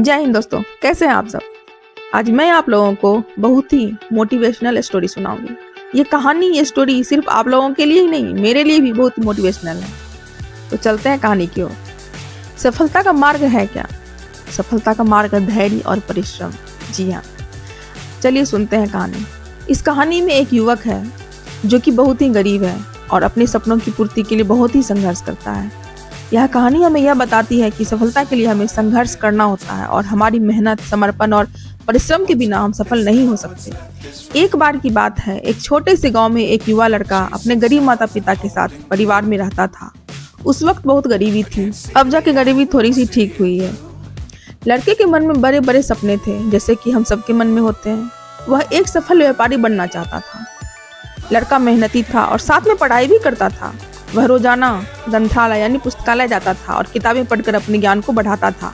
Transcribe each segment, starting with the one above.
जय हिंद दोस्तों, कैसे हैं आप सब। आज मैं आप लोगों को बहुत ही मोटिवेशनल स्टोरी सुनाऊंगी। ये स्टोरी सिर्फ आप लोगों के लिए ही नहीं, मेरे लिए भी बहुत ही मोटिवेशनल है। तो चलते हैं कहानी की ओर। सफलता का मार्ग है क्या? सफलता का मार्ग है धैर्य और परिश्रम। जी हाँ, चलिए सुनते हैं कहानी। इस कहानी में एक युवक है जो कि बहुत ही गरीब है और अपने सपनों की पूर्ति के लिए बहुत ही संघर्ष करता है। यह कहानी हमें यह बताती है कि सफलता के लिए हमें संघर्ष करना होता है और हमारी मेहनत, समर्पण और परिश्रम के बिना हम सफल नहीं हो सकते। एक बार की बात है, एक छोटे से गांव में एक युवा लड़का अपने गरीब माता पिता के साथ परिवार में रहता था। उस वक्त बहुत गरीबी थी, अब जाके गरीबी थोड़ी सी ठीक हुई है। लड़के के मन में बड़े बड़े सपने थे, जैसे कि हम सबके मन में होते हैं। वह एक सफल व्यापारी बनना चाहता था। लड़का मेहनती था और साथ में पढ़ाई भी करता था। वह रोजाना ग्रंथालय यानी पुस्तकालय जाता था और किताबें पढ़कर अपने ज्ञान को बढ़ाता था।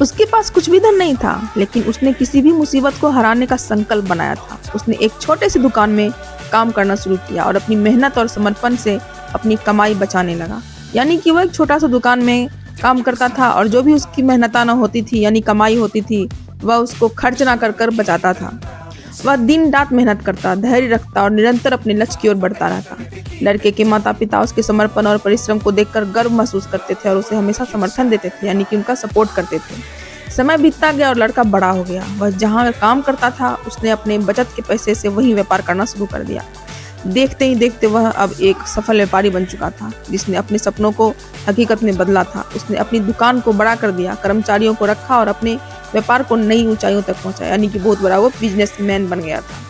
उसके पास कुछ भी धन नहीं था, लेकिन उसने किसी भी मुसीबत को हराने का संकल्प बनाया था। उसने एक छोटे से दुकान में काम करना शुरू किया और अपनी मेहनत और समर्पण से अपनी कमाई बचाने लगा। यानी कि वह एक छोटा सा दुकान में काम करता था और जो भी उसकी मेहनताना होती थी यानी कमाई होती थी, वह उसको खर्च ना कर बचाता था। वह दिन रात मेहनत करता, धैर्य रखता और निरंतर अपने लक्ष्य की ओर बढ़ता रहता। लड़के के माता पिता उसके समर्पण और परिश्रम को देखकर गर्व महसूस करते थे और उसे हमेशा समर्थन देते थे, यानी कि उनका सपोर्ट करते थे। समय बीतता गया और लड़का बड़ा हो गया। वह जहाँ काम करता था, उसने अपने बचत के पैसे से वही व्यापार करना शुरू कर दिया। देखते ही देखते वह अब एक सफल व्यापारी बन चुका था, जिसने अपने सपनों को हकीकत में बदला था। उसने अपनी दुकान को बड़ा कर दिया, कर्मचारियों को रखा और अपने व्यापार को नई ऊंचाइयों तक पहुंचाया, यानी कि बहुत बड़ा वो बिजनेसमैन बन गया था।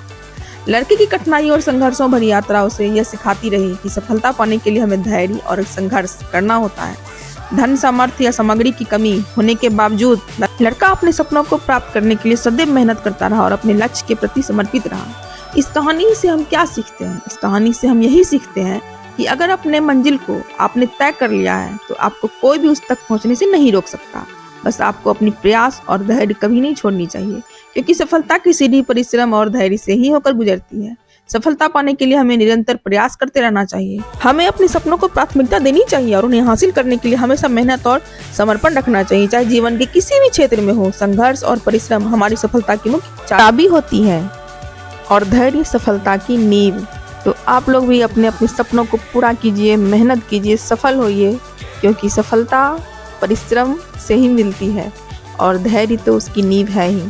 लड़के की कठिनाई और संघर्षों भरी यात्रा उसे यह सिखाती रही कि सफलता पाने के लिए हमें धैर्य और संघर्ष करना होता है। धन, सामर्थ्य या सामग्री की कमी होने के बावजूद लड़का अपने सपनों को प्राप्त करने के लिए सदैव मेहनत करता रहा और अपने लक्ष्य के प्रति समर्पित रहा। इस कहानी से हम क्या सीखते हैं? इस कहानी से हम यही सीखते हैं कि अगर अपने मंजिल को आपने तय कर लिया है तो आपको कोई भी उस तक पहुंचने से नहीं रोक सकता। बस आपको अपनी प्रयास और धैर्य कभी नहीं छोड़नी चाहिए, क्योंकि सफलता की सीढ़ी परिश्रम और धैर्य से ही होकर गुजरती है। सफलता पाने के लिए हमें निरंतर प्रयास करते रहना चाहिए। हमें अपने सपनों को प्राथमिकता देनी चाहिए और उन्हें हासिल करने के लिए हमेशा मेहनत और समर्पण रखना चाहिए। चाहे जीवन के किसी भी क्षेत्र में हो, संघर्ष और परिश्रम हमारी सफलता की मुख्य चाबी होती है और धैर्य सफलता की नींव। तो आप लोग भी अपने अपने सपनों को पूरा कीजिए, मेहनत कीजिए, सफल होइए, क्योंकि सफलता परिश्रम से ही मिलती है और धैर्य तो उसकी नींव है ही।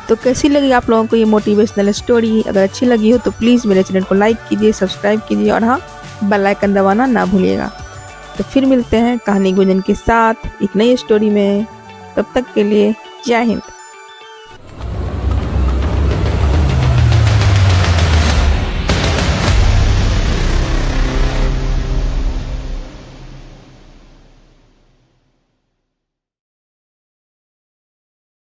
तो कैसी लगी आप लोगों को ये मोटिवेशनल स्टोरी? अगर अच्छी लगी हो तो प्लीज़ मेरे चैनल को लाइक कीजिए, सब्सक्राइब कीजिए और हाँ, बेल आइकन दबाना ना भूलिएगा। तो फिर मिलते हैं कहानी गुंजन के साथ एक नई स्टोरी में। तब तक के लिए जय हिंद।